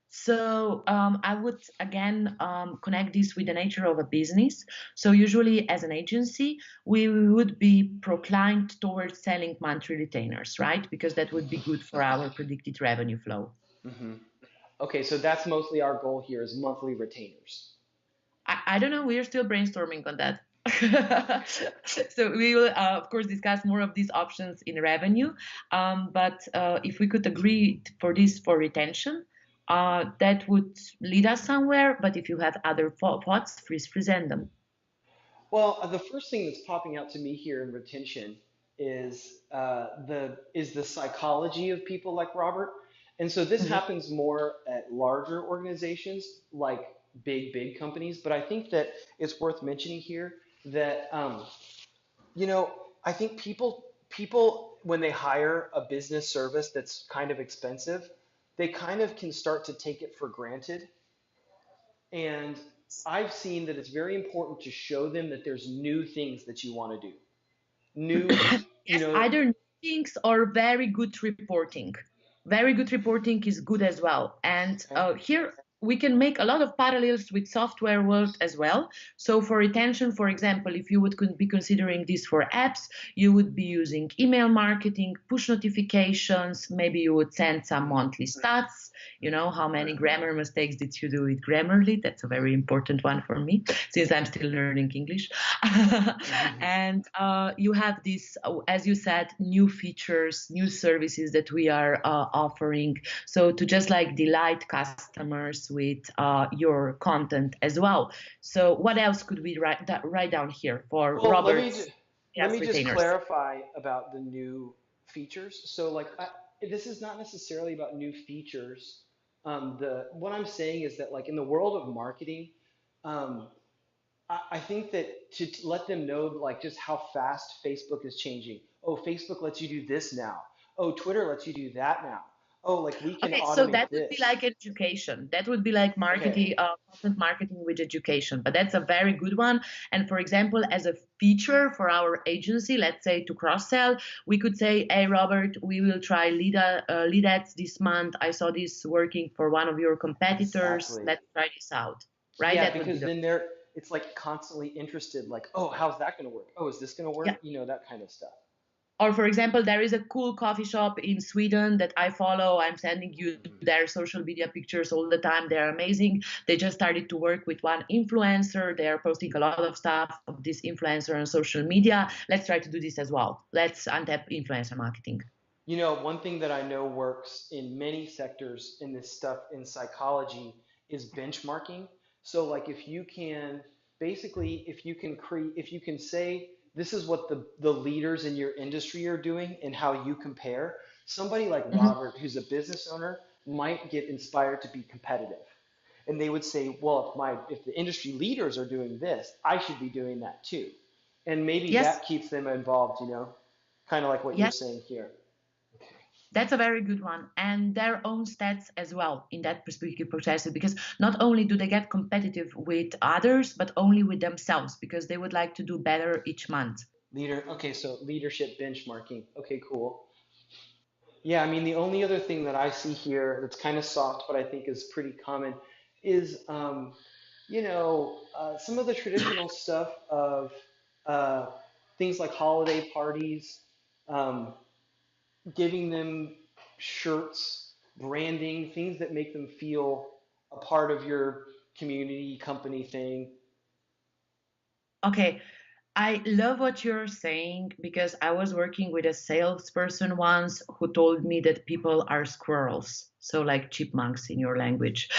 so I would again connect this with the nature of a business. So usually, as an agency, we would be proclaimed towards selling monthly retainers, right? Because that would be good for our predicted revenue flow. Hmm. Okay, so that's mostly our goal here is monthly retainers. I don't know. We are still brainstorming on that. So we will, of course, discuss more of these options in revenue. But if we could agree for this for retention, that would lead us somewhere. But if you have other thoughts, please present them. Well, the first thing that's popping out to me here in retention is the psychology of people like Robert, and so this Mhm. happens more at larger organizations like big companies. But I think that it's worth mentioning here that I think people when they hire a business service that's kind of expensive, they kind of can start to take it for granted and I've seen that it's very important to show them that there's new things that you want to do. New, you Yes, know, either things or very good reporting. Very good reporting is good as well. And okay. here we can make a lot of parallels with software world as well. So for retention, for example, if you would be considering this for apps, you would be using email marketing, push notifications. Maybe you would send some monthly stats. You know, how many grammar mistakes did you do with Grammarly? That's a very important one for me since I'm still learning English. Mhm. And you have this, as you said, new features, new services that we are offering. So to just like delight customers with your content as well. So what else could we write down here for Well, Robert's let yes me just retainers? clarify about the new features. So, this is not necessarily about new features. The what I'm saying is that, like in the world of marketing, um, I think that to let them know like just how fast Facebook is changing. Oh, Facebook lets you do this now. Oh, Twitter lets you do that now. Oh, like we can Okay, so automate that would be like this. education. That would be like Okay. marketing, content marketing with education. But that's a very good one. And for example, as a feature for our agency, let's say to cross sell, we could say, "Hey, Robert, we will try lead ads this month. I saw this working for one of your competitors. Exactly. Let's try this out." Right? Yeah, That would be because the then it's like constantly interested, like, oh, how's that going to work? Oh, is this going to yeah. work? That kind of stuff. Or for example, there is a cool coffee shop in Sweden that I follow. I'm sending you Hmm. their social media pictures all the time. They're amazing. They just started to work with one influencer. They are posting a lot of stuff of this influencer on social media. Let's try to do this as well. Let's untap influencer marketing. One thing that I know works in many sectors in this stuff in psychology is benchmarking. So like if you can basically if you can say this is what the leaders in your industry are doing and how you compare, somebody like Mhm. Robert, who's a business owner, might get inspired to be competitive. And they would say, well, if the industry leaders are doing this, I should be doing that too. And maybe Yes, that keeps them involved, kind of like what you're yes. saying here. That's a very good one. And their own stats as well in that perspective process, because not only do they get competitive with others, but only with themselves, because they would like to do better each month. Okay, so leadership benchmarking. Okay, cool. Yeah, I mean, the only other thing that I see here that's kind of soft, but I think is pretty common, is, some of the traditional stuff of uh, things like holiday parties, um, giving them shirts, branding, things that make them feel a part of your community, company thing. Okay. I love what you're saying because I was working with a salesperson once who told me that people are squirrels, so like chipmunks in your language.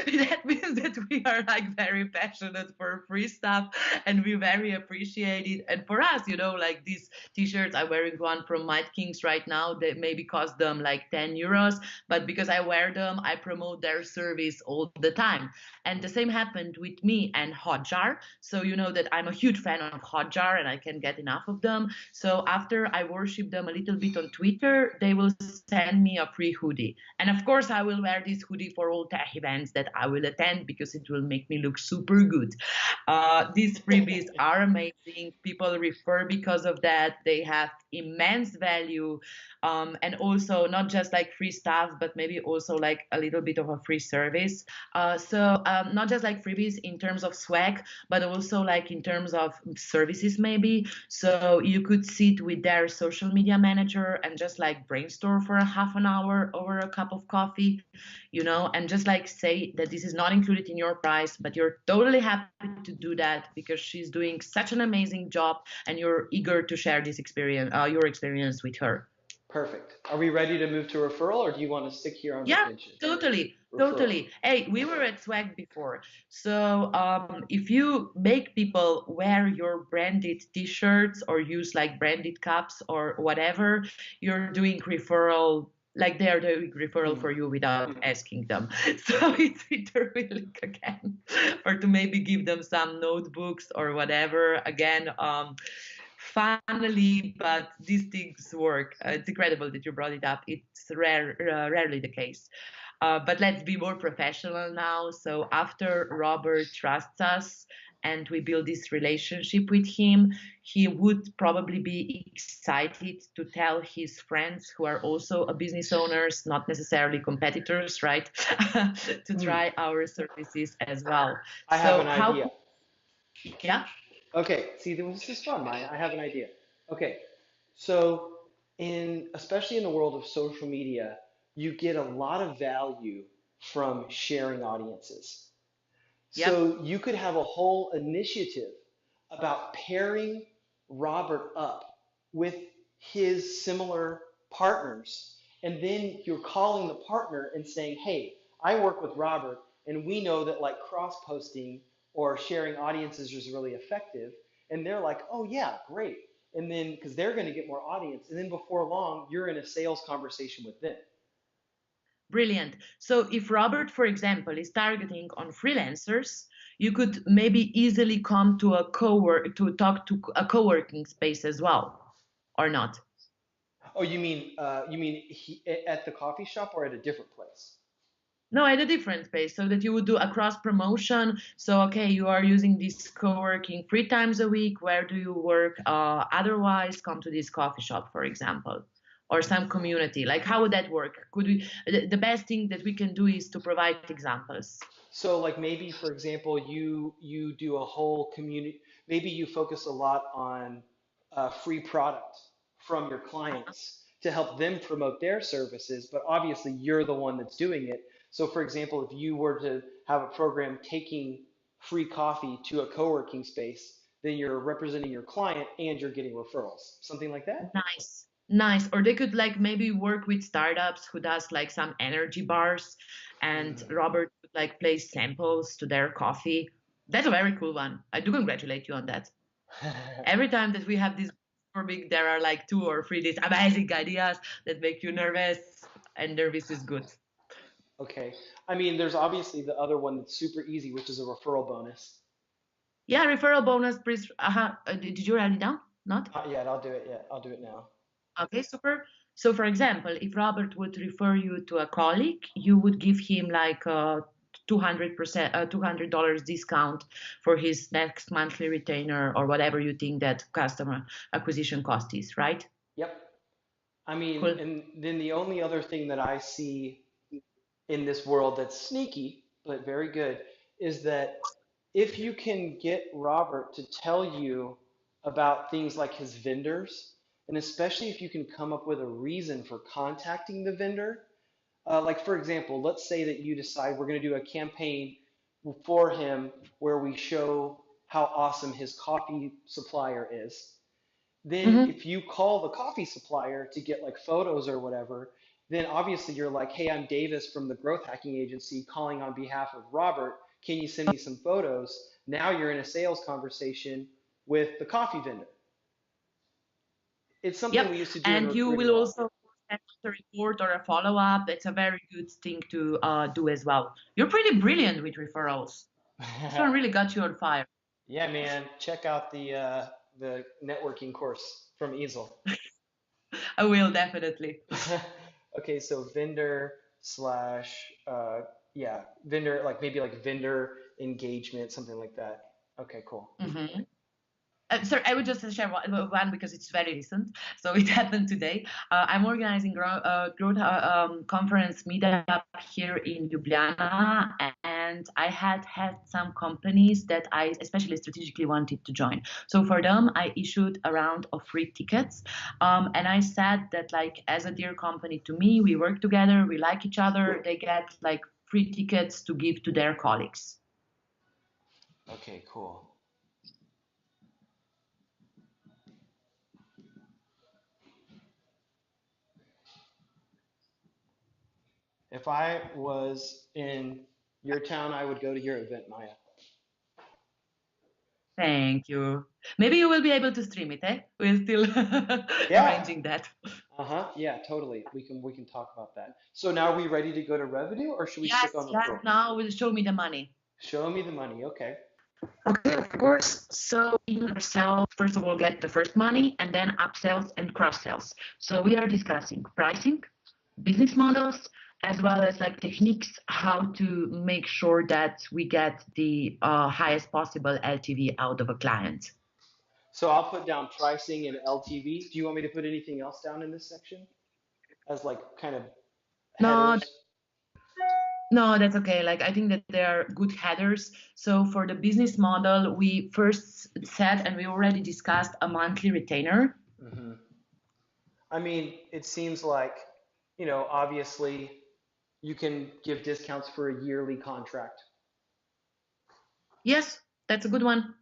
That means that we are like very passionate for free stuff and we very appreciate it. And for us, like these t-shirts, I'm wearing one from Might Kings right now. They maybe cost them like 10 euros, but because I wear them, I promote their service all the time. And the same happened with me and Hotjar. So you know that I'm a huge fan of Hotjar and I can get enough of them. So after I worship them a little bit on Twitter, they will send me a free hoodie. And of course, I will wear this hoodie for all tech events that I will attend because it will make me look super good. These freebies are amazing. People refer because of that. They have immense value. And also not just like free stuff, but maybe also like a little bit of a free service. So not just like freebies in terms of swag, but also like in terms of services maybe. So you could sit with their social media manager and just like brainstorm for a half an hour over a cup of coffee, and just like say that this is not included in your price, but you're totally happy to do that because she's doing such an amazing job and you're eager to share this experience, your experience with her. Perfect. Are we ready to move to referral, or do you want to stick here on Yeah, retention? totally. Referral. Totally. Hey, we were at Swag before. So if you make people wear your branded t-shirts or use like branded cups or whatever, you're doing referral, like they're doing referral Hmm. for you without asking them. So it's either we link again or to maybe give them some notebooks or whatever. Again, funnily, but these things work. It's incredible that you brought it up. It's rarely the case. But let's be more professional now. So after Robert trusts us and we build this relationship with him, he would probably be excited to tell his friends who are also a business owners, not necessarily competitors, right? To Hmm. try our services as well. I have an So how, idea. yeah, Okay, see, this is fun, Maya. I have an idea. Okay, so especially in the world of social media, you get a lot of value from sharing audiences. yep. So you could have a whole initiative about pairing Robert up with his similar partners. And then you're calling the partner and saying, hey, I work with Robert, and we know that like cross posting or sharing audiences is really effective. And they're like, oh, yeah, great. And then because they're going to get more audience. And then before long, you're in a sales conversation with them. Brilliant. So if Robert, for example, is targeting on freelancers, you could maybe easily come to to talk to a co-working space as well, or not? Oh, you mean at the coffee shop or at a different place? No, at a different space, so that you would do a cross promotion. So, okay, you are using this co-working 3 times a week. Where do you work? Otherwise, come to this coffee shop, for example, or some community. Like, how would that work? Could we? The best thing that we can do is to provide examples. So like maybe for example you do a whole community, maybe you focus a lot on free product from your clients to help them promote their services, but obviously you're the one that's doing it. So for example, if you were to have a program taking free coffee to a co-working space, then you're representing your client and you're getting referrals, something like that. Nice. Nice. Or they could like maybe work with startups who does like some energy bars and Robert would like place samples to their coffee. That's a very cool one. I do congratulate you on that. Every time that we have this for big, there are like 2 or 3 these amazing ideas that make you nervous, and nervous is good. Okay. I mean, there's obviously the other one that's super easy, which is a referral bonus. Yeah, referral bonus, please. Did you write it down? Not? Not yet. I'll do it yet. I'll do it now. Okay, super. So, for example, if Robert would refer you to a colleague, you would give him like a 200%, $200 discount for his next monthly retainer or whatever you think that customer acquisition cost is, right? Yep. I mean, Cool. and then the only other thing that I see in this world that's sneaky, but very good, is that if you can get Robert to tell you about things like his vendors, and especially if you can come up with a reason for contacting the vendor, like for example, let's say that you decide we're going to do a campaign for him where we show how awesome his coffee supplier is. Then Hmm. if you call the coffee supplier to get like photos or whatever, then obviously you're like, hey, I'm Davis from the growth hacking agency calling on behalf of Robert. Can you send me some photos? Now you're in a sales conversation with the coffee vendor. It's something Yep. we used to do in And you recruiting a will lot. also send a report or a follow up. It's a very good thing to do as well. You're pretty brilliant with referrals. This one really got you on fire. Yeah, man, check out the networking course from Eazl. I will definitely. Okay, so vendor slash yeah, vendor like maybe like vendor engagement, something like that. Okay, cool. Hmm. Sorry, I would just share one because it's very recent. So it happened today. I'm organizing growth conference meetup here in Ljubljana, and I had some companies that I especially strategically wanted to join. So for them, I issued a round of free tickets, and I said that like as a dear company to me, we work together, we like each other. They get like free tickets to give to their colleagues. Okay, cool. If I was in your town, I would go to your event, Maya. Thank you. Maybe you will be able to stream it, eh? We're still Yeah. arranging that. Uh-huh. Yeah, totally. We can talk about that. So now are we ready to go to revenue or should we Yes, stick on yes, referral? now will show me the money. Show me the money. Okay. Okay, of course. So in our sell, first of all, get the first money and then upsells and cross sells. So we are discussing pricing, business models, as well as like techniques, how to make sure that we get the highest possible LTV out of a client. So I'll put down pricing and LTV. Do you want me to put anything else down in this section as like kind of No, headers? no, that's okay. Like I think that they are good headers. So for the business model, we first said and we already discussed a monthly retainer. Hmm. I mean, it seems like, obviously you can give discounts for a yearly contract. Yes, that's a good one.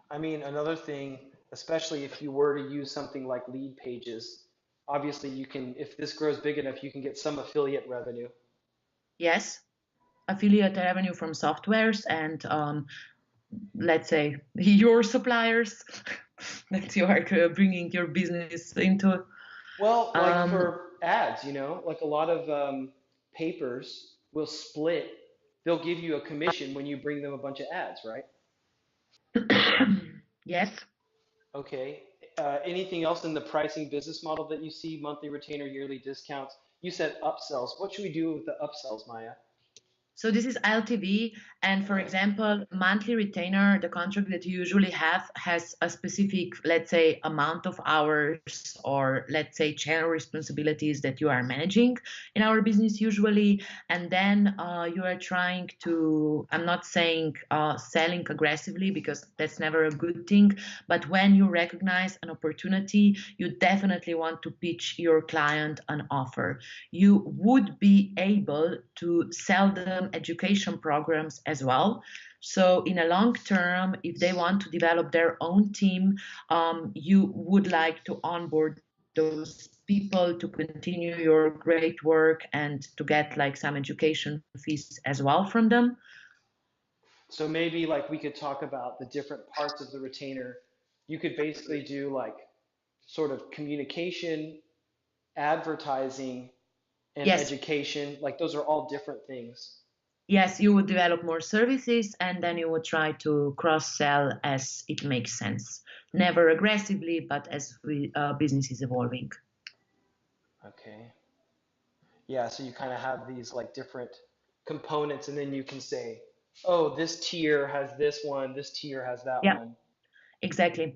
I mean, another thing, especially if you were to use something like lead pages, obviously you can, if this grows big enough, you can get some affiliate revenue. Yes, affiliate revenue from softwares and let's say your suppliers that you are bringing your business into. Well, like Um, for ads, like a lot of papers will split. They'll give you a commission when you bring them a bunch of ads, right? yes. Okay. Anything else in the pricing business model that you see, monthly retainer, yearly discounts? You said upsells. What should we do with the upsells, Maya? So this is LTV, and for Okay. example, monthly retainer, the contract that you usually have has a specific, let's say, amount of hours or let's say channel responsibilities that you are managing in our business usually, and then you are trying to, I'm not saying selling aggressively because that's never a good thing, but when you recognize an opportunity, you definitely want to pitch your client an offer. You would be able to sell them education programs as well. So, in a long term, if they want to develop their own team, you would like to onboard those people to continue your great work and to get like some education fees as well from them. So maybe like we could talk about the different parts of the retainer. You could basically do like sort of communication, advertising, and Yes, education. Like those are all different things. yes, you would develop more services and then you would try to cross sell as it makes sense. Never aggressively, but as business is evolving. Okay. Yeah, so you kind of have these like different components, and then you can say, oh, this tier has this one, this tier has that Yeah, one. exactly.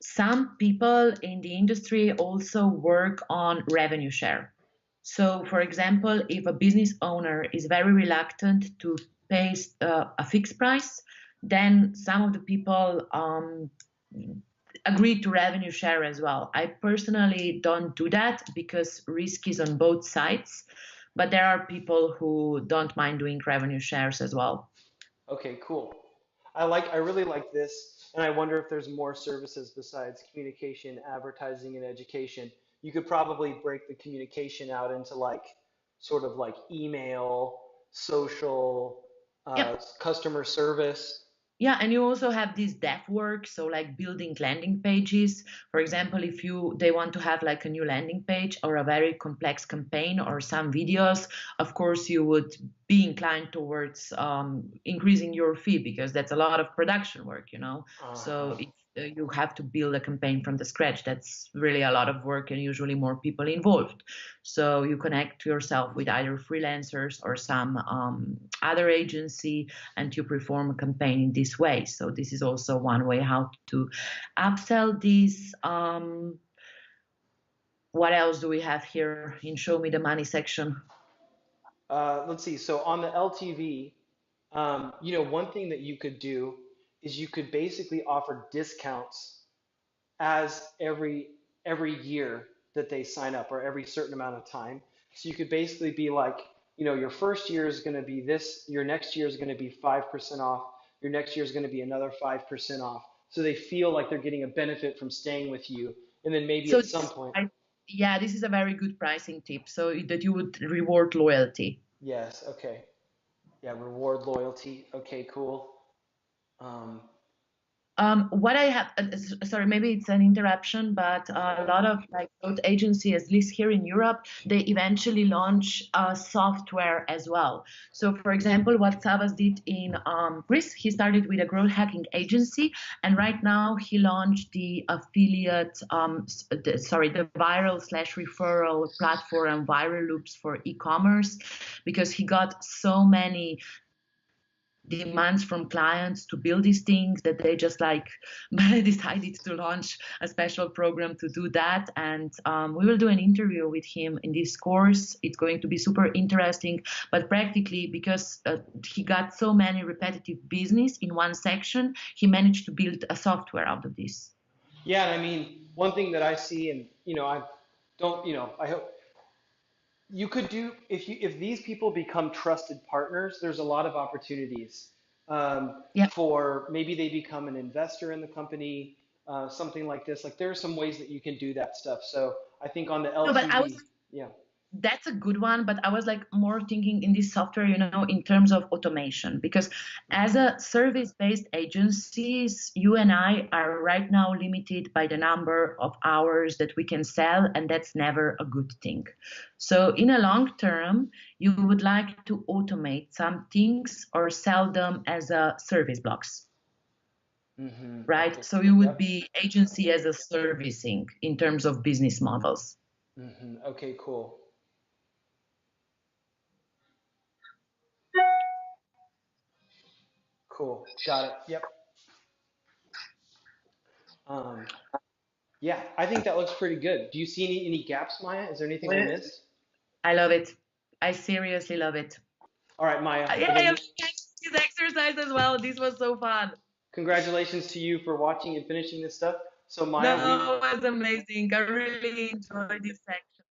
Some people in the industry also work on revenue share. So, for example, if a business owner is very reluctant to pay a fixed price, then some of the people agree to revenue share as well. I personally don't do that because risk is on both sides, but there are people who don't mind doing revenue shares as well. Okay, cool. I really like this, and I wonder if there's more services besides communication, advertising, and education. You could probably break the communication out into like sort of like email, social, Yep. customer service. Yeah, and you also have this dev work, so like building landing pages. For example, if you they want to have like a new landing page or a very complex campaign or some videos, of course you would be inclined towards increasing your fee because that's a lot of production work, you know. So Uh-huh. if you have to build a campaign from the scratch, that's really a lot of work and usually more people involved. So you connect yourself with either freelancers or some other agency and you perform a campaign in this way. So this is also one way how to upsell these. What else do we have here in Show Me the Money section? Let's see. So on the LTV, one thing that you could do is you could basically offer discounts as every year that they sign up or every certain amount of time. So you could basically be like, your first year is going to be this, your next year is going to be 5% off, your next year is going to be another 5% off. So they feel like they're getting a benefit from staying with you. And then maybe So at some point, yeah, this is a very good pricing tip. So that you would reward loyalty. yes, okay. Yeah, reward loyalty. Okay, cool. Um, What I have, sorry, maybe it's an interruption, but that's a okay. lot of like growth agencies, at least here in Europe, they eventually launch software as well. So, for example, what Savas did in Greece, he started with a growth hacking agency, and right now he launched the affiliate, the viral slash referral platform, viral loops for e-commerce, because he got so many demands from clients to build these things that they just like decided to launch a special program to do that. And we will do an interview with him in this course. It's going to be super interesting, but practically because he got so many repetitive business in one section, he managed to build a software out of this. Yeah, and I mean, one thing that I see, and I don't, I hope you could do if these people become trusted partners, there's a lot of opportunities Yeah. for maybe they become an investor in the company, something like this. Like there are some ways that you can do that stuff. So I think on the No, but I was LTV, yeah. That's a good one, but I was like more thinking in this software, in terms of automation, because as Mhm. a service-based agencies, you and I are right now limited by the number of hours that we can sell, and that's never a good thing. So in a long term, you would like to automate some things or sell them as a service blocks, right? Okay, So cool. you would Yep. be agency as a servicing in terms of business models. Okay, cool. Cool. Got it. Yep. Um, yeah, I think that looks pretty good. Do you see any gaps, Maya? Is there anything I missed? I love it. I seriously love it. All right, Maya. Yeah, Well, I then have this exercise as well. This was so fun. congratulations to you for watching and finishing this stuff. So, Maya, No, it was amazing. I really enjoyed this section.